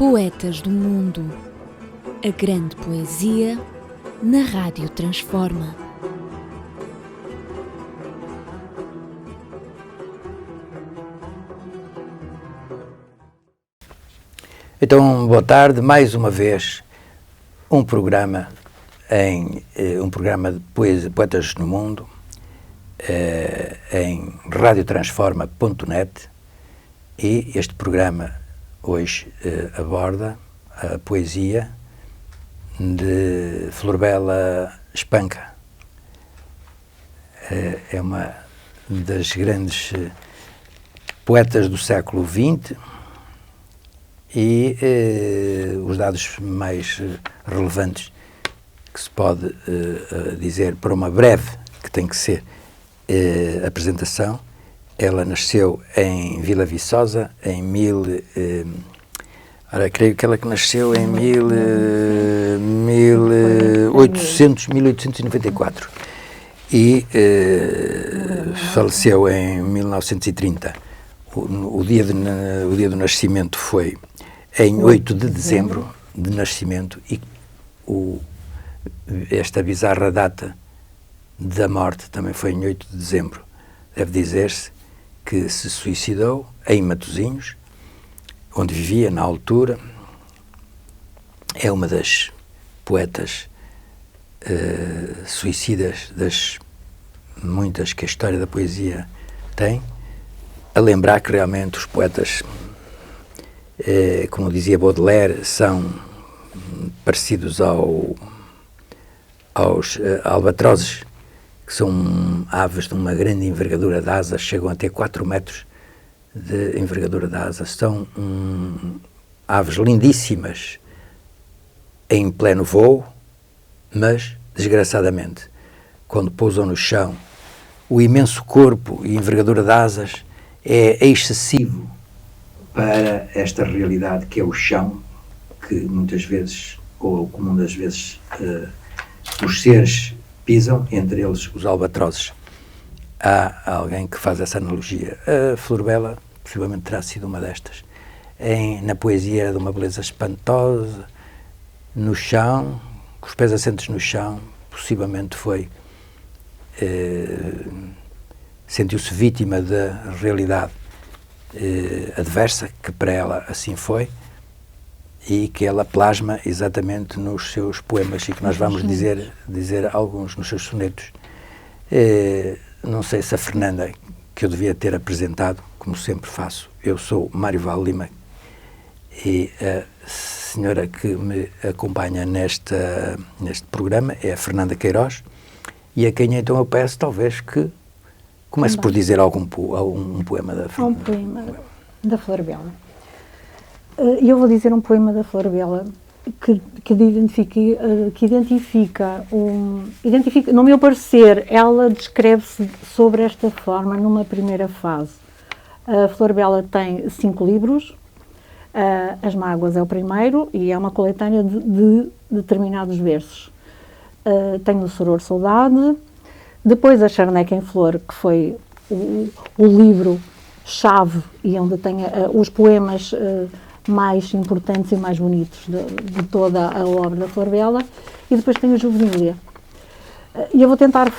Poetas do Mundo. A grande poesia na Rádio Transforma. Então, boa tarde, mais uma vez um programa de Poetas no Mundo em radiotransforma.net, e este programa hoje aborda a poesia de Florbela Espanca. É uma das grandes poetas do século XX, e os dados mais relevantes que se pode dizer para uma breve, que tem que ser, apresentação. Ela nasceu em Vila Viçosa em creio que ela que nasceu em 1894 e faleceu em 1930. O dia do nascimento foi em 8 de dezembro de nascimento, e esta bizarra data da morte também foi em 8 de dezembro. Deve dizer-se que se suicidou em Matosinhos, onde vivia na altura. É uma das poetas suicidas das muitas que a história da poesia tem. A lembrar que realmente os poetas, como dizia Baudelaire, são parecidos aos albatrozes, que são aves de uma grande envergadura de asas, chegam a ter 4 metros de envergadura de asas. São aves lindíssimas em pleno voo, mas, desgraçadamente, quando pousam no chão, o imenso corpo e envergadura de asas é excessivo para esta realidade que é o chão, que muitas vezes, ou comum das vezes, os seres pisam, entre eles os albatrozes. Há alguém que faz essa analogia. A Florbela possivelmente terá sido uma destas. Na poesia era de uma beleza espantosa, no chão, com os pés assentes no chão, possivelmente sentiu-se vítima da realidade adversa, que para ela assim foi, e que ela plasma exatamente nos seus poemas, e que nós vamos dizer alguns nos seus sonetos. Não sei se a Fernanda, que eu devia ter apresentado, como sempre faço, eu sou Mário Val Lima, e a senhora que me acompanha neste programa é a Fernanda Queiroz, e a quem então eu peço talvez que comece por dizer algum poema da Fernanda. Um poema da Florbela. Eu vou dizer um poema da Florbela que identifica, no meu parecer, ela descreve-se sobre esta forma numa primeira fase. A Florbela tem 5 livros, As Mágoas é o primeiro, e é uma coletânea de determinados versos. Tem o Soror Saudade, depois a Charneca em Flor, que foi o livro-chave e onde tem os poemas mais importantes e mais bonitos de toda a obra da Florbela, e depois tem a Juvenília. E eu vou tentar,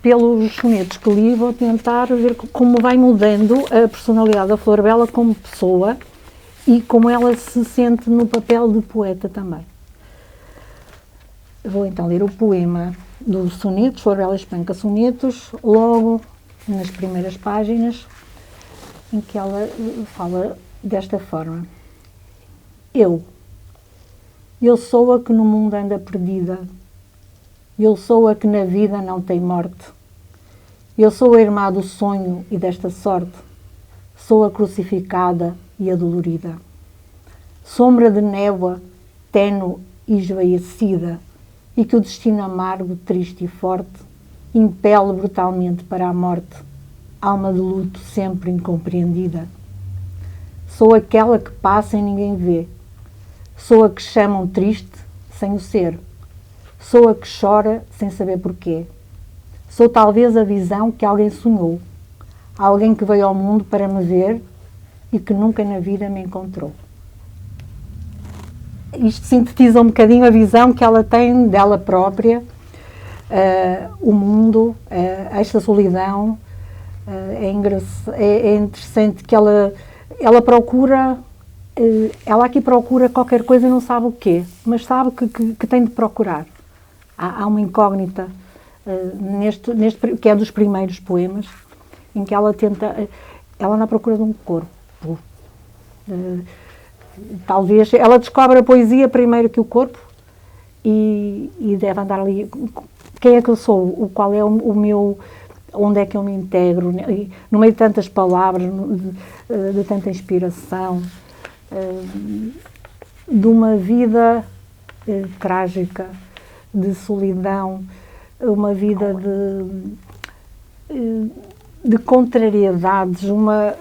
pelos sonetos que li, vou tentar ver como vai mudando a personalidade da Florbela como pessoa e como ela se sente no papel de poeta também. Vou então ler o poema dos sonetos, Florbela Espanca Sonetos, logo nas primeiras páginas, em que ela fala desta forma. Eu sou a que no mundo anda perdida, eu sou a que na vida não tem morte, eu sou a irmã do sonho e desta sorte, sou a crucificada e a dolorida, sombra de névoa, tênue e esvaecida, e que o destino amargo, triste e forte impele brutalmente para a morte, alma de luto sempre incompreendida. Sou aquela que passa e ninguém vê, sou a que chamam triste sem o ser, sou a que chora sem saber porquê, sou talvez a visão que alguém sonhou, alguém que veio ao mundo para me ver e que nunca na vida me encontrou. isto sintetiza um bocadinho a visão que ela tem dela própria, o mundo, esta solidão. É interessante que ela procura, ela aqui procura qualquer coisa e não sabe o quê, mas sabe que tem de procurar. Há uma incógnita neste, que é dos primeiros poemas, em que ela anda à procura de um corpo. Talvez ela descobre a poesia primeiro que o corpo e deve andar ali. Quem é que eu sou? Qual é o meu... Onde é que eu me integro? No meio de tantas palavras, de tanta inspiração, de uma vida trágica, de solidão, uma vida de contrariedades,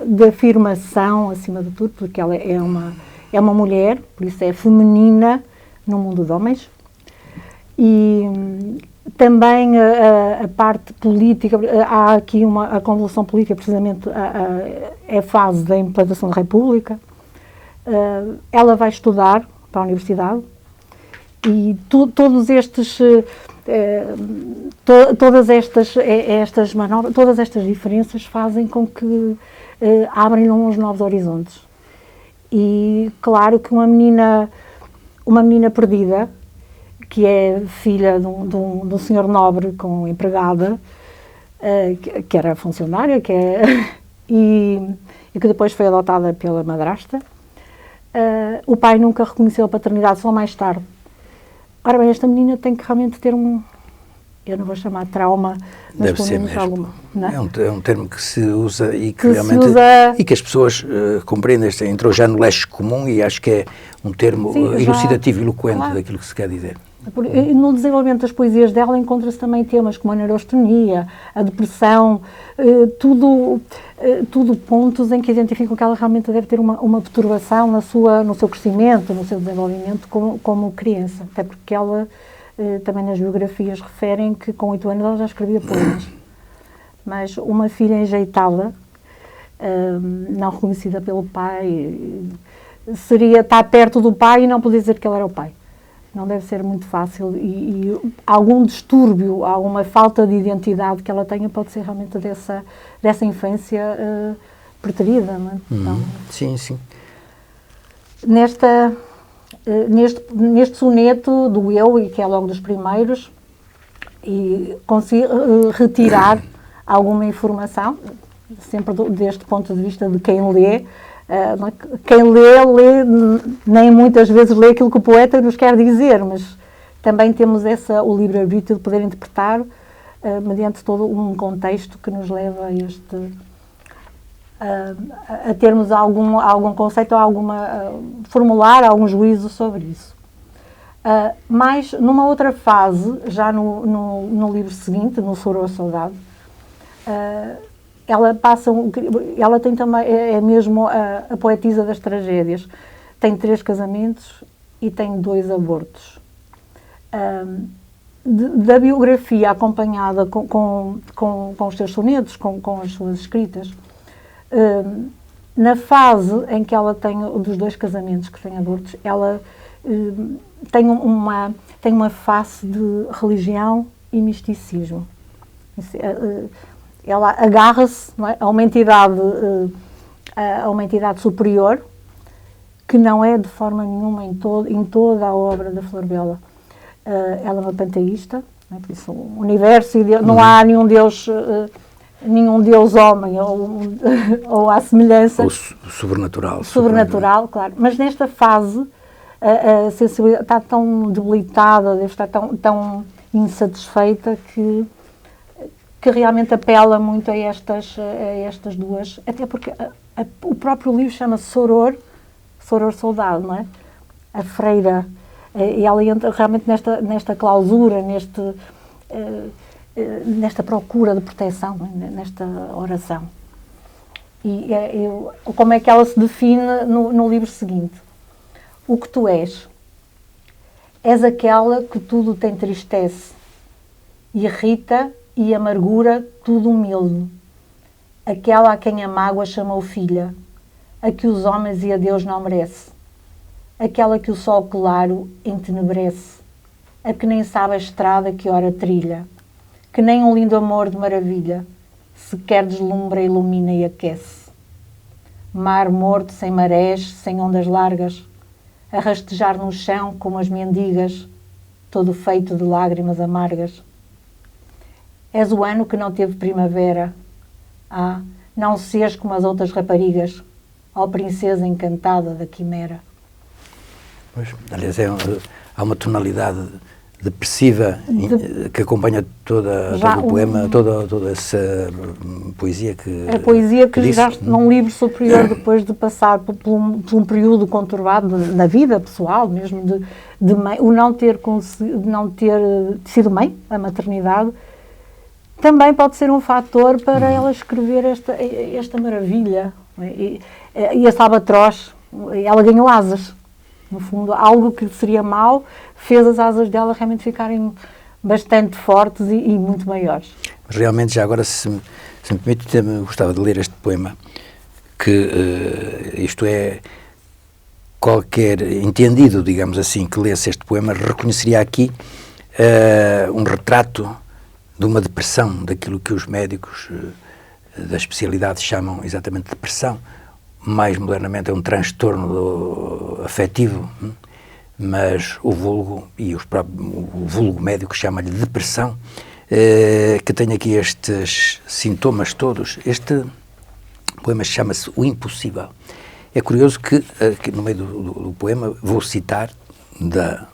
de afirmação, acima de tudo, porque ela é uma mulher, por isso é feminina no mundo de homens. E também a parte política, há aqui a convulsão política, precisamente é a fase da implantação da República. Ela vai estudar para a universidade e todos estes, todas estas manobras, todas estas diferenças fazem com que abrem uns novos horizontes. E claro que uma menina perdida, que é filha de um senhor nobre com empregada, que era funcionária, e que depois foi adotada pela madrasta. O pai nunca reconheceu a paternidade, só mais tarde. Ora bem, esta menina tem que realmente ter eu não vou chamar trauma, mas deve ser mesmo. Alguma. Não é? É um termo que se usa e que realmente e que as pessoas compreendem. Entrou já no lexo comum e acho que é um termo elucidativo e eloquente daquilo que se quer dizer. No desenvolvimento das poesias dela encontra-se também temas como a neurastenia, a depressão, tudo pontos em que identificam que ela realmente deve ter uma perturbação no seu crescimento, no seu desenvolvimento como criança. Até porque ela, também nas biografias, referem que com 8 anos ela já escrevia poemas. Mas uma filha enjeitada, não reconhecida pelo pai, seria estar perto do pai e não poder dizer que ele era o pai. Não deve ser muito fácil e algum distúrbio, alguma falta de identidade que ela tenha pode ser realmente dessa infância preterida, não é? Então, sim, sim. Neste soneto do Eu, e que é logo dos primeiros, e consigo retirar alguma informação, sempre deste ponto de vista de quem lê. Quem lê, nem muitas vezes lê aquilo que o poeta nos quer dizer, mas também temos o livre-arbítrio de poder interpretar mediante todo um contexto que nos leva a termos algum conceito ou formular algum juízo sobre isso. Mas numa outra fase, já no livro seguinte, no Soror Saudade, ela tem também, é mesmo a poetisa das tragédias. Tem 3 casamentos e tem 2 abortos. Da biografia acompanhada com os seus sonetos, com as suas escritas, na fase em que ela tem dos 2 casamentos que têm abortos, ela tem uma face de religião e misticismo. Ela agarra-se, não é, a uma entidade superior, que não é de forma nenhuma em toda a obra da Flor Bela. Ela é uma panteísta, não é? Por isso o universo, não há nenhum Deus homem, ou à semelhança... Ou sobrenatural. Sobrenatural, claro. Mas nesta fase, a sensibilidade está tão debilitada, deve estar tão insatisfeita que realmente apela muito a estas 2, até porque o próprio livro chama-se Soror Saudade, não é? A freira, e ela entra realmente nesta clausura, nesta procura de proteção, nesta oração. E como é que ela se define no livro seguinte? O que tu és aquela que tudo te entristece, irrita e amargura tudo humilde, aquela a quem a mágoa chamou filha, a que os homens e a Deus não merece. aquela que o sol claro entenebrece, a que nem sabe a estrada que ora trilha, que nem um lindo amor de maravilha, sequer deslumbra, ilumina e aquece. Mar morto, sem marés, sem ondas largas, a rastejar no chão como as mendigas, todo feito de lágrimas amargas. És o ano que não teve primavera. Ah, não seas como as outras raparigas, ó princesa encantada da quimera. Pois, aliás, há uma tonalidade depressiva que acompanha todo o poema, toda essa poesia que... A poesia que já disse, num livro superior, depois de passar por um período conturbado na vida pessoal, mesmo de mãe, o não ter sido mãe, a maternidade, também pode ser um fator para ela escrever esta maravilha. E esse albatroz, ela ganhou asas. No fundo, algo que seria mau fez as asas dela realmente ficarem bastante fortes e muito maiores. Mas realmente, já agora, se me permite, gostava de ler este poema, que isto é, qualquer entendido, digamos assim, que lesse este poema, reconheceria aqui um retrato de uma depressão, daquilo que os médicos da especialidade chamam exatamente de depressão. Mais modernamente é um transtorno afetivo, mas o vulgo, e o vulgo médico chama-lhe depressão, que tem aqui estes sintomas todos. Este poema chama-se O Impossível. É curioso que no meio do poema vou citar da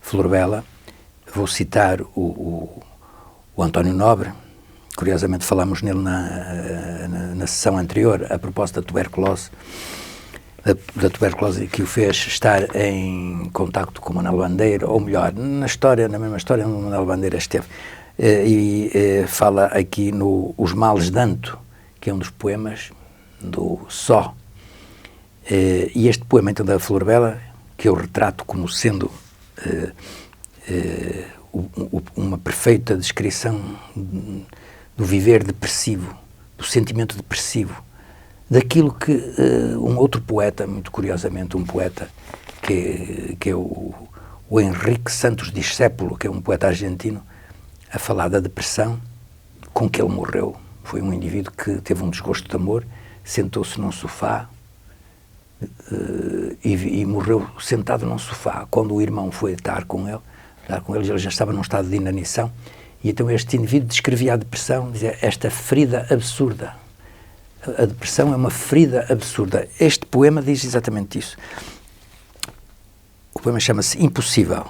Flor Bela, vou citar o António Nobre. Curiosamente falámos nele na sessão anterior, a propósito da tuberculose, que o fez estar em contacto com Manuel Bandeira, ou melhor, na mesma história onde Manuel Bandeira esteve. Fala aqui no Os Males Danto, que é um dos poemas do Só. E este poema, então, da Flor Bela, que eu retrato como sendo uma perfeita descrição do viver depressivo, do sentimento depressivo, daquilo que um outro poeta, muito curiosamente, um poeta que é o Henrique Santos Discépolo, que é um poeta argentino, a falar da depressão com que ele morreu. Foi um indivíduo que teve um desgosto de amor, sentou-se num sofá e morreu sentado num sofá. Quando o irmão foi estar com ele já estava num estado de inanição. E então este indivíduo descrevia a depressão, dizia, esta ferida absurda. A depressão é uma ferida absurda. Este poema diz exatamente isso. O poema chama-se Impossível.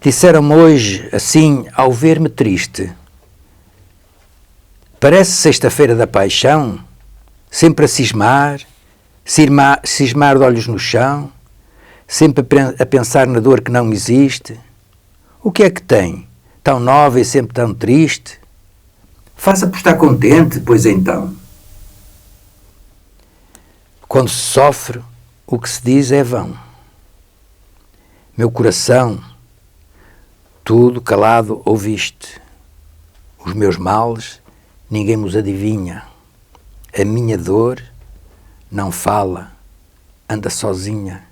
Disseram-me hoje, assim, ao ver-me triste, parece sexta-feira da paixão, sempre a cismar de olhos no chão, sempre a pensar na dor que não existe. O que é que tem? Tão nova e sempre tão triste? Faça por estar contente, pois então. Quando se sofre, o que se diz é vão. Meu coração, tudo calado ouviste. Os meus males, ninguém os adivinha. A minha dor não fala, anda sozinha.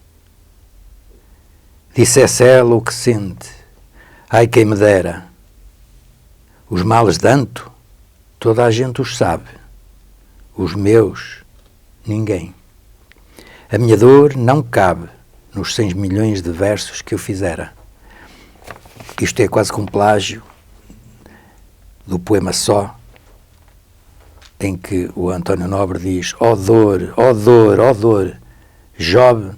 Dissesse ela o que sente. Ai, quem me dera. Os males danto, toda a gente os sabe. Os meus, ninguém. A minha dor não cabe nos 100 milhões de versos que eu fizera. Isto é quase como um plágio do poema Só, em que o António Nobre diz: ó dor, ó dor, ó dor, Job,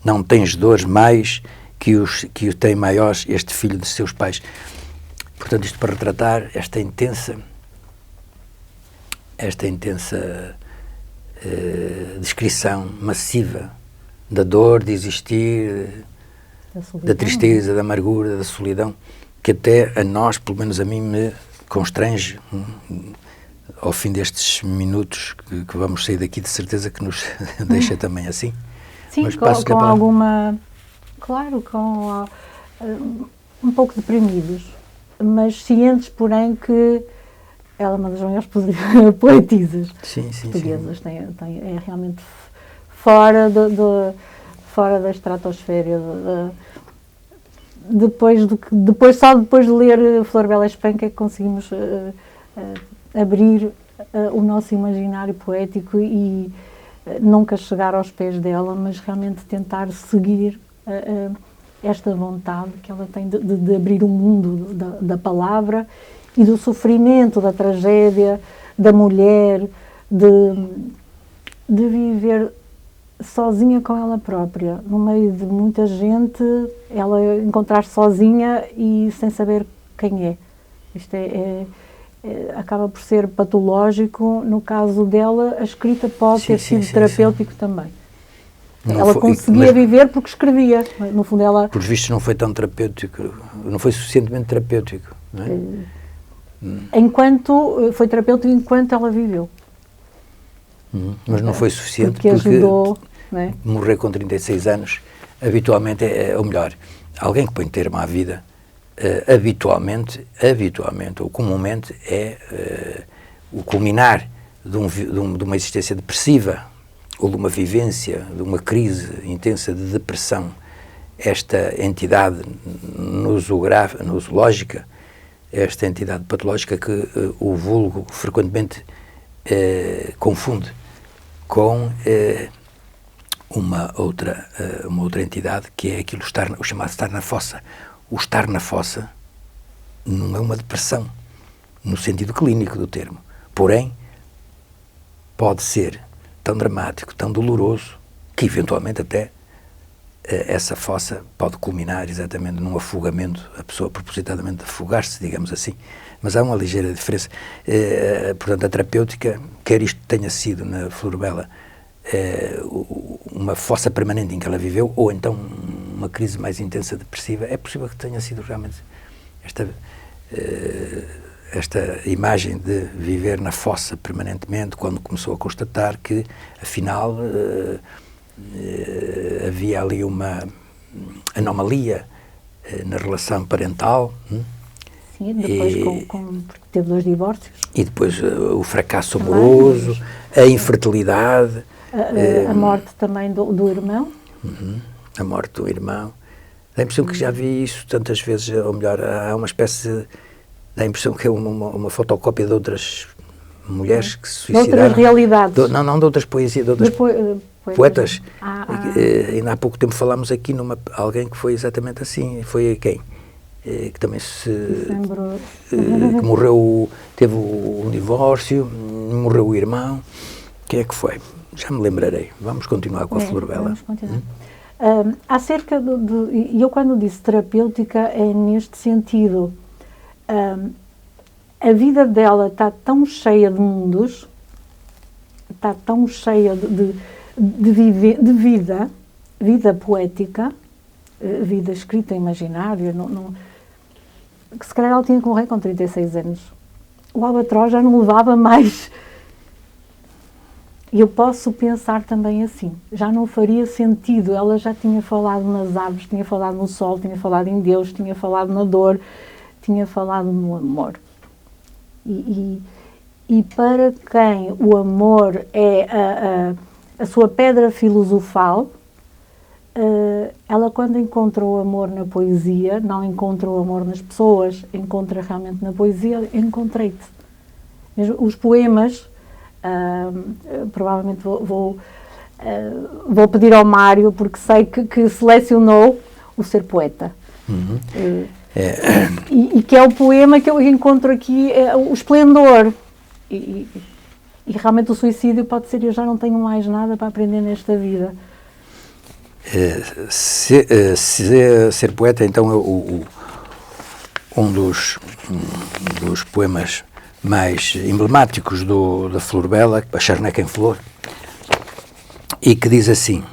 não tens dores mais que o tem maiores este filho de seus pais. Portanto, isto para retratar esta intensa descrição massiva da dor, de existir, da tristeza, da amargura, da solidão, que até a nós, pelo menos a mim, me constrange, ao fim destes minutos que vamos sair daqui, de certeza que nos deixa também assim. Sim, mas com alguma... Claro, com um pouco deprimidos, mas cientes, porém, que ela é uma das maiores poetisas portuguesas. É realmente fora da estratosfera. Depois de ler Flor Bela Espanca é que conseguimos abrir o nosso imaginário poético e nunca chegar aos pés dela, mas realmente tentar seguir esta vontade que ela tem de abrir o mundo da palavra e do sofrimento, da tragédia, da mulher, de viver sozinha com ela própria, no meio de muita gente, ela encontrar-se sozinha e sem saber quem é. Isto acaba por ser patológico. No caso dela, a escrita pode ter sido terapêutico também. Ela conseguia viver porque escrevia. No fundo, ela... Por visto, não foi tão terapêutico, não foi suficientemente terapêutico, não é? Foi terapêutico enquanto ela viveu. Mas não foi suficiente porque ajudou, não é? Morrer com 36 anos habitualmente é o melhor. Alguém que põe termo à vida habitualmente ou comumente é o culminar de uma existência depressiva ou de uma vivência, de uma crise intensa de depressão. Esta entidade nosológica, esta entidade patológica que o vulgo frequentemente confunde com uma outra entidade, que é aquilo o chamado estar na fossa. O estar na fossa não é uma depressão, no sentido clínico do termo. Porém, pode ser tão dramático, tão doloroso, que eventualmente até essa fossa pode culminar exatamente num afogamento, a pessoa propositadamente afogar-se, digamos assim. Mas há uma ligeira diferença. Portanto, a terapêutica, quer isto tenha sido na Flor Bela uma fossa permanente em que ela viveu, ou então uma crise mais intensa depressiva, é possível que tenha sido realmente esta imagem de viver na fossa permanentemente, quando começou a constatar que, afinal, havia ali uma anomalia na relação parental. Sim, depois porque teve 2 divórcios. E depois o fracasso amoroso, a infertilidade. A morte também do irmão. A morte do irmão. Dá a impressão que já vi isso tantas vezes, ou melhor, há uma espécie... Dá a impressão que é uma fotocópia de outras mulheres que se suicidaram. De outras realidades. Não, de outras poesias, de outras poetas. Ainda há pouco tempo falámos aqui alguém que foi exatamente assim. Foi quem? Que também que morreu, teve um divórcio, morreu o irmão. Quem é que foi? Já me lembrarei. Vamos continuar com a Flor Bela. Vamos continuar. Acerca e eu quando disse terapêutica é neste sentido. A vida dela está tão cheia de mundos, está tão cheia de vida poética, vida escrita imaginária, que se calhar ela tinha que morrer com 36 anos. O Albatroz já não levava mais. E eu posso pensar também assim, já não faria sentido. Ela já tinha falado nas árvores, tinha falado no sol, tinha falado em Deus, tinha falado na dor, tinha falado no amor. E para quem o amor é a sua pedra filosofal, ela quando encontra o amor na poesia, não encontra o amor nas pessoas, encontra realmente na poesia, encontrei-te. Os poemas, provavelmente vou pedir ao Mário, porque sei que selecionou o Ser Poeta. E que é o poema que eu encontro aqui, o esplendor. E realmente o suicídio pode ser: eu já não tenho mais nada para aprender nesta vida. Ser Poeta, então, é um dos poemas mais emblemáticos da Flor Bela, a Charneca em Flor, e que diz assim: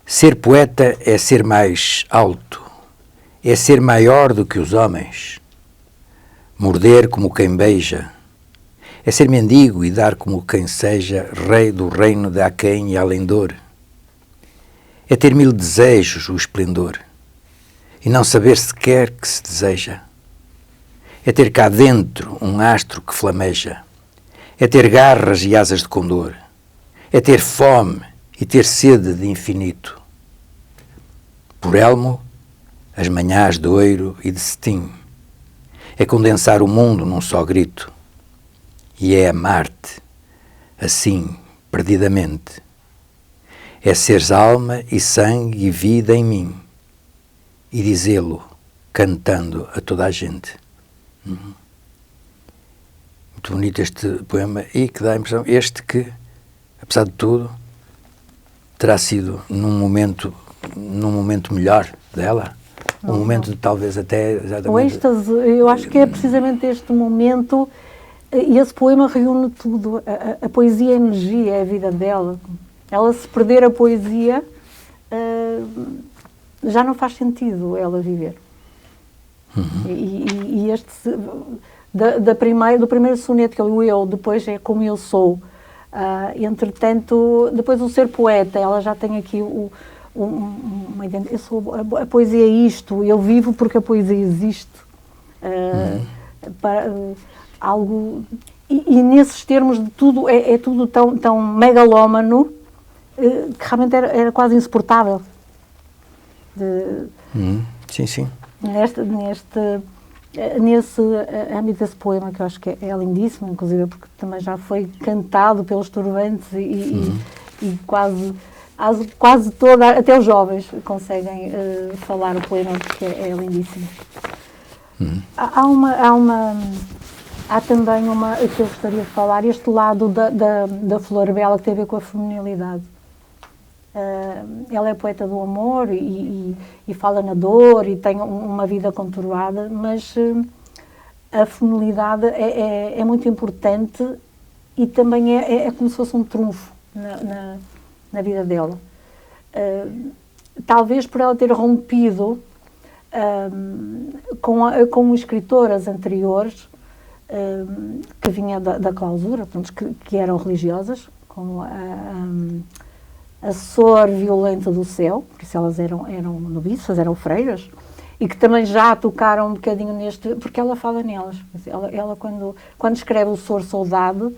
ser poeta é ser mais alto, é ser maior do que os homens, morder como quem beija, é ser mendigo e dar como quem seja rei do reino de aquém e além-dor, é ter 1000 desejos o esplendor e não saber sequer que se deseja, é ter cá dentro um astro que flameja, é ter garras e asas de condor, é ter fome e ter sede de infinito, por elmo, as manhãs de oiro e de cetim. É condensar o mundo num só grito. E é amar-te, assim, perdidamente. É seres alma e sangue e vida em mim. E dizê-lo, cantando a toda a gente. Muito bonito este poema e que dá a impressão, este que, apesar de tudo, terá sido num momento melhor dela, um momento de, talvez até exatamente... O êxtase, eu acho que é precisamente este momento, e esse poema reúne tudo, a poesia, a energia, é a vida dela. Ela, se perder a poesia, já não faz sentido ela viver. E este, do primeiro soneto que é o eu, depois é como eu sou. Entretanto, depois o ser poeta, ela já tem aqui uma identidade. A poesia é isto, eu vivo porque a poesia existe. Algo, e nesses termos de tudo, é tudo tão megalómano que realmente era quase insuportável. Sim. Nesse âmbito desse poema, que eu acho que é lindíssimo, inclusive porque também já foi cantado pelos turbantes e quase toda, até os jovens conseguem falar o poema, porque é lindíssimo. Há também uma que eu gostaria de falar, este lado da Flor Bela, que tem a ver com a feminilidade. Ela é poeta do amor e fala na dor e tem uma vida conturbada, mas a feminilidade é muito importante e também é como se fosse um trunfo na vida dela. Talvez por ela ter rompido com escritoras anteriores que vinha da clausura, que eram religiosas, como a Sor Violenta do Céu, por isso elas eram noviças, eram freiras, e que também já tocaram um bocadinho porque ela fala nelas. Ela quando escreve o Sor Saudade,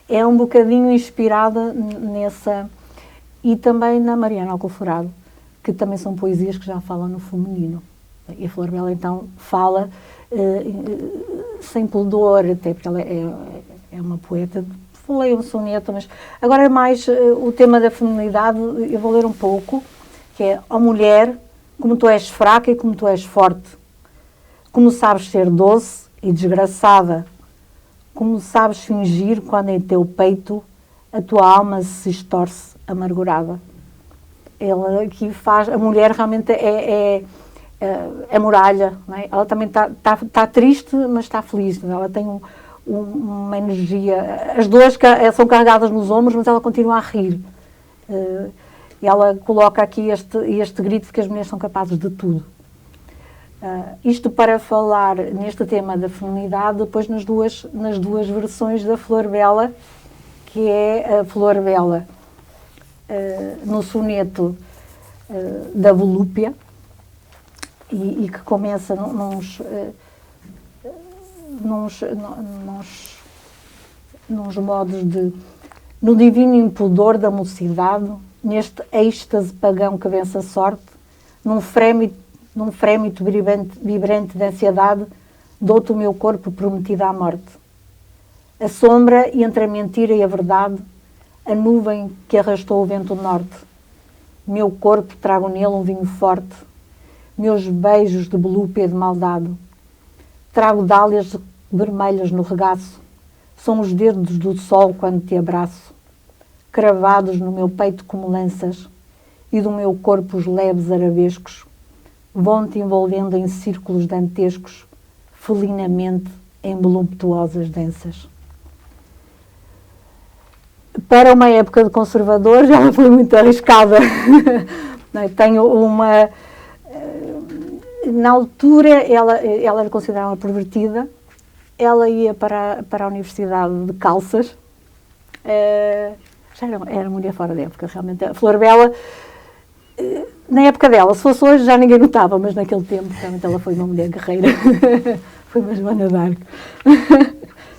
é um bocadinho inspirada nessa, e também na Mariana Alcoforado, que também são poesias que já falam no feminino. E a Flor Bela, então, fala sem pudor, até porque ela é uma poeta. Falei um soneto, mas agora é mais o tema da feminilidade. Eu vou ler um pouco, que é: ó mulher, como tu és fraca e como tu és forte, como sabes ser doce e desgraçada, como sabes fingir quando em teu peito a tua alma se estorce amargurada. Ela aqui faz, a mulher realmente é muralha, não é? Ela também está triste, mas está feliz. Ela tem uma energia, as duas são carregadas nos ombros, mas ela continua a rir. Ela coloca aqui este grito de que as mulheres são capazes de tudo. Isto para falar neste tema da feminilidade, depois nas duas versões da Flor Bela, que é a Flor Bela no soneto da volúpia, e que começa nos modos de: no divino impudor da mocidade, neste êxtase pagão que vence a sorte, num frémito vibrante de ansiedade, dou-te o meu corpo prometido à morte. A sombra entre a mentira e a verdade, a nuvem que arrastou o vento norte. Meu corpo trago nele um vinho forte, meus beijos de volúpia e de maldade. Trago dálias vermelhas no regaço, são os dedos do sol quando te abraço, cravados no meu peito como lanças, e do meu corpo os leves arabescos vão-te envolvendo em círculos dantescos, felinamente em voluptuosas danças. Para uma época de conservadores, ela foi muito arriscada. Tenho uma... Na altura, ela era considerada uma pervertida. Ela ia para a universidade de calças. Já era mulher fora da época, realmente. A Flor Bela, na época dela, se fosse hoje já ninguém notava, mas naquele tempo realmente ela foi uma mulher guerreira. Foi uma Joana d'Arc.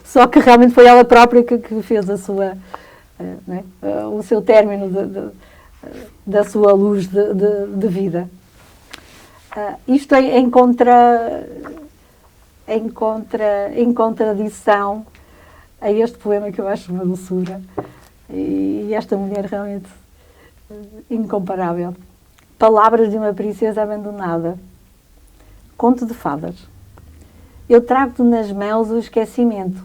Só que realmente foi ela própria que fez a sua... o seu término da sua luz de vida. Isto é em contradição a este poema que eu acho uma doçura. E esta mulher realmente incomparável. Palavras de uma princesa abandonada. Conto de fadas. Eu trago-te nas mãos o esquecimento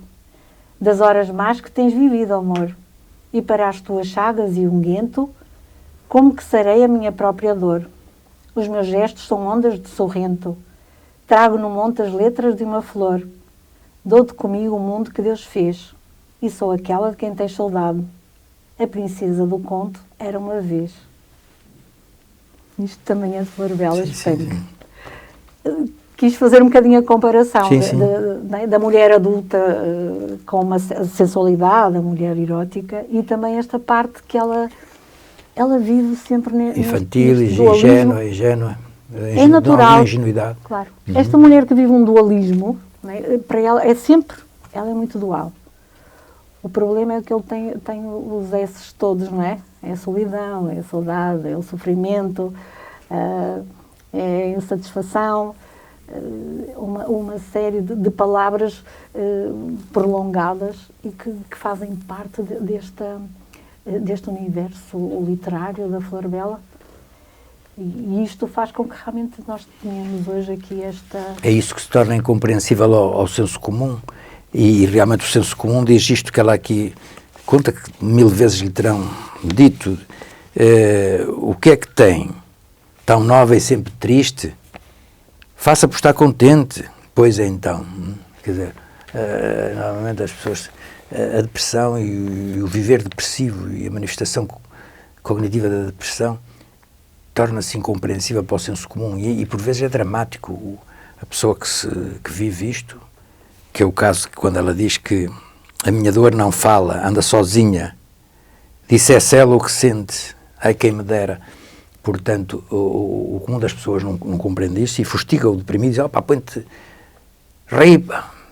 das horas más que tens vivido, amor, e para as tuas chagas e unguento, como que serei a minha própria dor. Os meus gestos são ondas de sorrento. Trago no monte as letras de uma flor. Dou-te comigo o mundo que Deus fez, e sou aquela de quem tens saudade. A princesa do conto era uma vez. Isto também é de Floribela Espanca. Quis fazer um bocadinho a comparação da mulher adulta com uma sensualidade, a mulher erótica, e também esta parte que ela vive sempre infantil, ingênua, é natural, ingenuidade. Claro. Esta mulher que vive um dualismo, né, para ela ela é muito dual. O problema é que ele tem os S's todos, não é? É a solidão, é a saudade, é o sofrimento, é a insatisfação, uma série de palavras prolongadas e que fazem parte deste universo literário da Floribela. E isto faz com que realmente nós tenhamos hoje aqui esta... É isso que se torna incompreensível ao senso comum. E realmente o senso comum diz isto que ela aqui conta, que 1000 vezes lhe terão dito. O que é que tem tão nova e sempre triste? Faça por estar contente. Pois é, então. Quer dizer, normalmente as pessoas, a depressão e o viver depressivo e a manifestação cognitiva da depressão torna-se incompreensível para o senso comum e por vezes é dramático. A pessoa que vive isto, que é o caso que quando ela diz que a minha dor não fala, anda sozinha, dissesse ela o que sente, ai quem me dera. Portanto, o comum das pessoas não compreende isso e fustiga o deprimido e diz,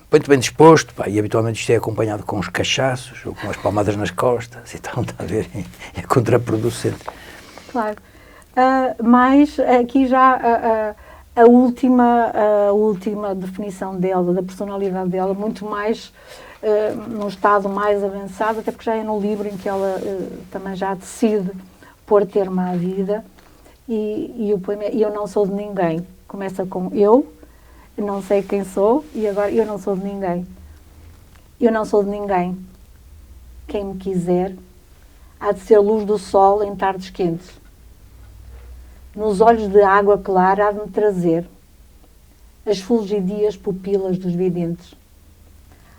põe-te bem disposto, pá. E habitualmente isto é acompanhado com os cachaços ou com as palmadas nas costas e tal, está a ver? É contraproducente. Claro. Mas aqui já a última definição dela, da personalidade dela, muito mais num estado mais avançado, até porque já é no livro em que ela também já decide pôr termo à vida. E o poema Eu não sou de ninguém. Começa com eu não sei quem sou, e agora eu não sou de ninguém. Eu não sou de ninguém. Quem me quiser há de ser luz do sol em tardes quentes. Nos olhos de água clara há de me trazer as fulgidias pupilas dos videntes.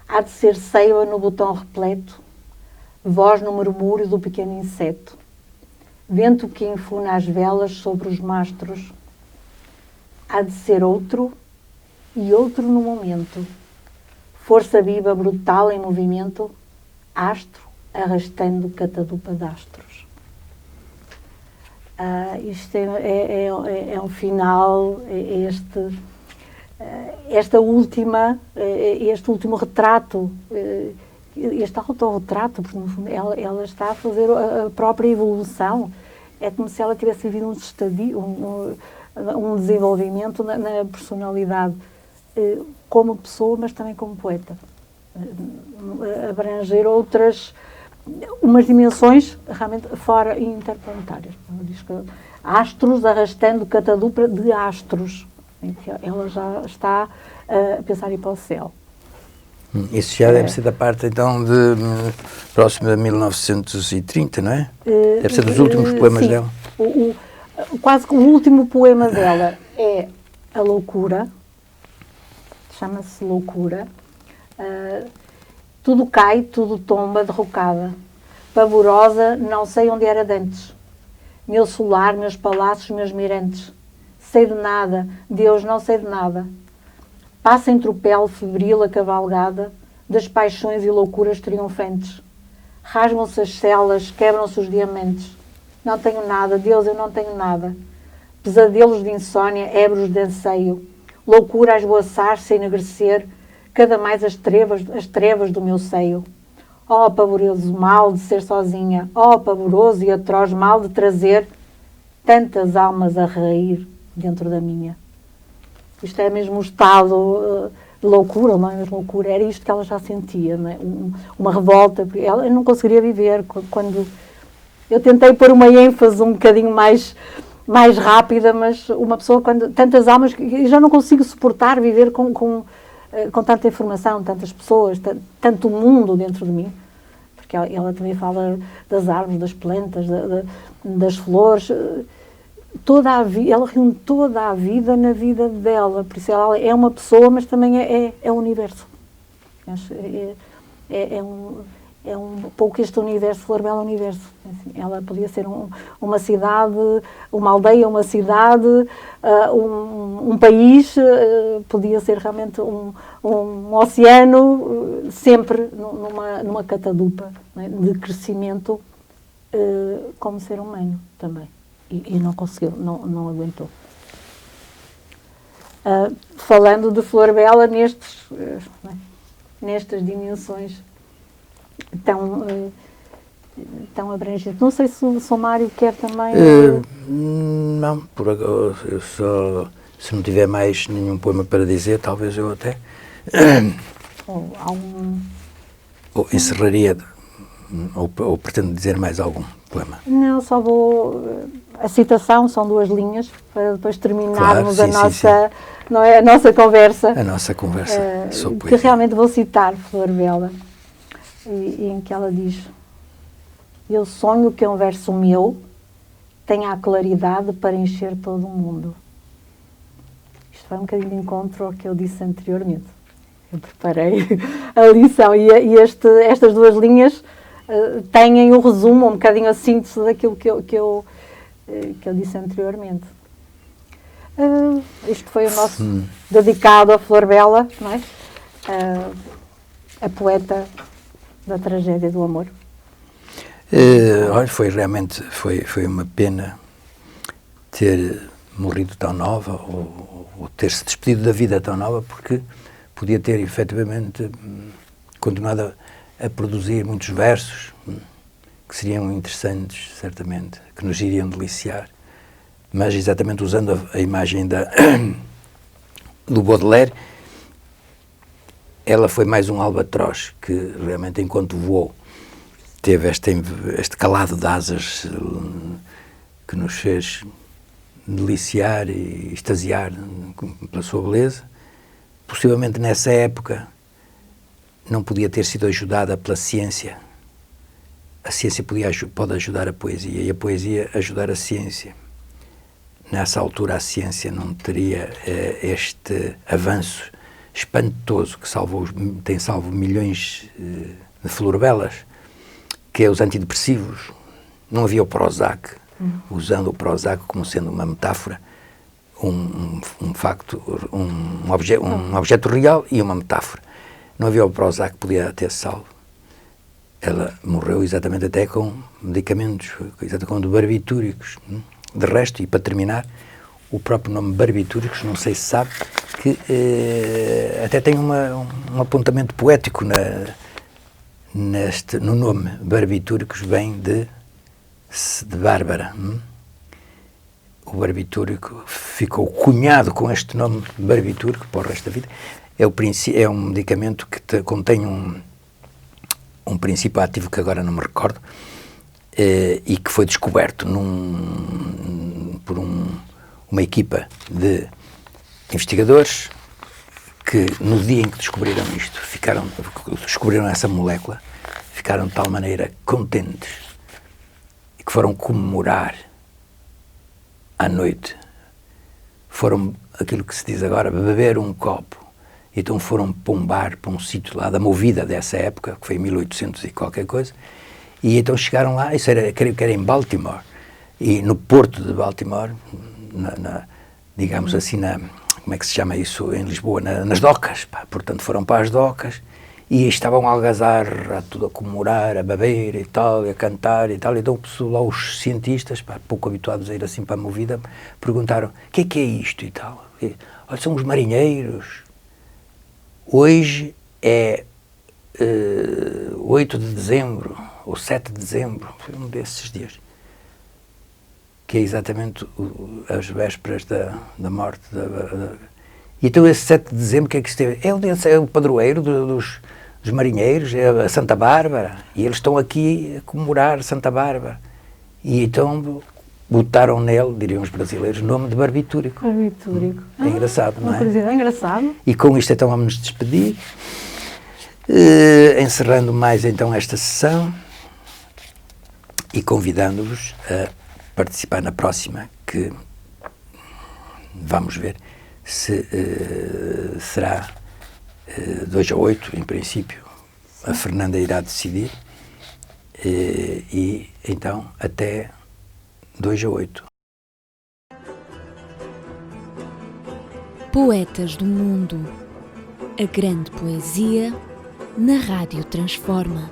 Há de ser seiva no botão repleto, voz no murmúrio do pequeno inseto, vento que infuna as velas sobre os mastros. Há de ser outro e outro no momento, força viva brutal em movimento, astro arrastando catadupa de astros. Isto é um final, este último retrato, este autorretrato, porque no fundo ela está a fazer a própria evolução. É como se ela tivesse vivido um desenvolvimento na personalidade, como pessoa, mas também como poeta. Abranger umas dimensões realmente fora interplanetárias. Diz que astros arrastando catadupa de astros. Ela já está a pensar em ir para o céu. Isso já deve ser da parte, então, próxima de 1930, não é? Deve ser dos últimos poemas sim. dela. Quase que o último poema dela é A Loucura. Chama-se Loucura. Tudo cai, tudo tomba, derrocada. Pavorosa, não sei onde era dantes. Meu solar, meus palácios, meus mirantes. Sei de nada, Deus, não sei de nada. Passa em tropel febril a cavalgada das paixões e loucuras triunfantes. Rasgam-se as celas, quebram-se os diamantes. Não tenho nada, Deus, eu não tenho nada. Pesadelos de insônia, ébros de anseio. Loucura a esboçar-se, a enegrecer, cada mais as trevas do meu seio. Oh, pavoroso mal de ser sozinha, oh, pavoroso e atroz mal de trazer tantas almas a rair dentro da minha. Isto é mesmo um estado de loucura, não é? Mas loucura era isto que ela já sentia, não é? Uma revolta, porque ela não conseguiria viver. Quando eu tentei pôr uma ênfase um bocadinho mais rápida, mas uma pessoa, quando tantas almas, eu já não consigo suportar viver com tanta informação, tantas pessoas, tanto mundo dentro de mim. Porque ela também fala das árvores, das plantas, das flores. Ela reúne toda a vida na vida dela. Por isso ela é uma pessoa, mas também é o universo. É um pouco este universo, Flor Bela Universo. Assim, ela podia ser uma cidade, uma aldeia, uma cidade, um país, podia ser realmente um oceano, sempre numa catadupa, né, de crescimento como ser humano também. E não conseguiu, não aguentou. Falando de Flor Bela nestas dimensões tão abrangentes. Não sei se o Mário quer também... Não, por agora, eu só, se não tiver mais nenhum poema para dizer, talvez eu até... Ou encerraria, ou pretendo dizer mais algum poema. Não, só vou... A citação são 2 linhas, para depois terminarmos claro, sim. Não é, a nossa conversa. A nossa conversa sobre poesia. Que realmente vou citar Flor Bela, e em que ela diz: eu sonho que um verso meu tenha a claridade para encher todo o mundo. Isto vai um bocadinho de encontro ao que eu disse anteriormente. Eu preparei a lição e estas 2 linhas têm o resumo, um bocadinho a síntese daquilo que eu disse anteriormente. Isto foi o nosso dedicado a Flor Bela, não é? A poeta da tragédia do amor. Olha, foi realmente uma pena ter morrido tão nova, ou ter-se despedido da vida tão nova, porque podia ter efetivamente continuado a produzir muitos versos que seriam interessantes, certamente, que nos iriam deliciar, mas exatamente usando a imagem do Baudelaire, ela foi mais um albatroz que realmente, enquanto voou, teve este calado de asas que nos fez deliciar e extasiar pela sua beleza. Possivelmente nessa época não podia ter sido ajudada pela ciência. A ciência pode ajudar a poesia e a poesia ajudar a ciência. Nessa altura a ciência não teria este avanço espantoso que tem salvo milhões de florbelas, que é os antidepressivos. Não havia o Prozac, usando o Prozac como sendo uma metáfora, um facto, um objeto real e uma metáfora. Não havia o Prozac que podia ter salvo. Ela morreu exatamente até com medicamentos, exatamente com barbitúricos. De resto, e para terminar, o próprio nome barbitúricos, não sei se sabe, que até tem um apontamento poético no nome. Barbitúricos vem de Bárbara. O barbitúrico ficou cunhado com este nome barbitúrico para o resto da vida. É um medicamento que contém um princípio ativo que agora não me recordo, e que foi descoberto por uma equipa de investigadores que, no dia em que descobriram isto, descobriram essa molécula, ficaram de tal maneira contentes e que foram comemorar à noite. Foram, aquilo que se diz agora, beber um copo. Então foram para um bar, para um sítio lá da Movida dessa época, que foi em 1800 e qualquer coisa, e então chegaram lá, isso creio que era em Baltimore, e no porto de Baltimore, digamos assim, como é que se chama isso em Lisboa, nas docas, portanto foram para as docas, e estavam a algazarra, tudo a comemorar, a beber e tal, e a cantar e tal. Então lá os cientistas, pouco habituados a ir assim para a Movida, perguntaram: o que é isto e tal? Olha, são os marinheiros. Hoje é 8 de dezembro, ou 7 de dezembro, foi um desses dias, que é exatamente as vésperas da morte. E então esse 7 de dezembro, o que é que esteve? É o padroeiro dos marinheiros, é a Santa Bárbara, e eles estão aqui a comemorar Santa Bárbara. E então botaram nele, diriam os brasileiros, nome de barbitúrico. Barbitúrico. É engraçado, não é? É engraçado. E com isto então vamos nos despedir, encerrando mais então esta sessão e convidando-vos a participar na próxima, que vamos ver se será 2 a 8, em princípio. A Fernanda irá decidir. E então até 2 a 8. Poetas do Mundo. A grande poesia na Rádio Transforma.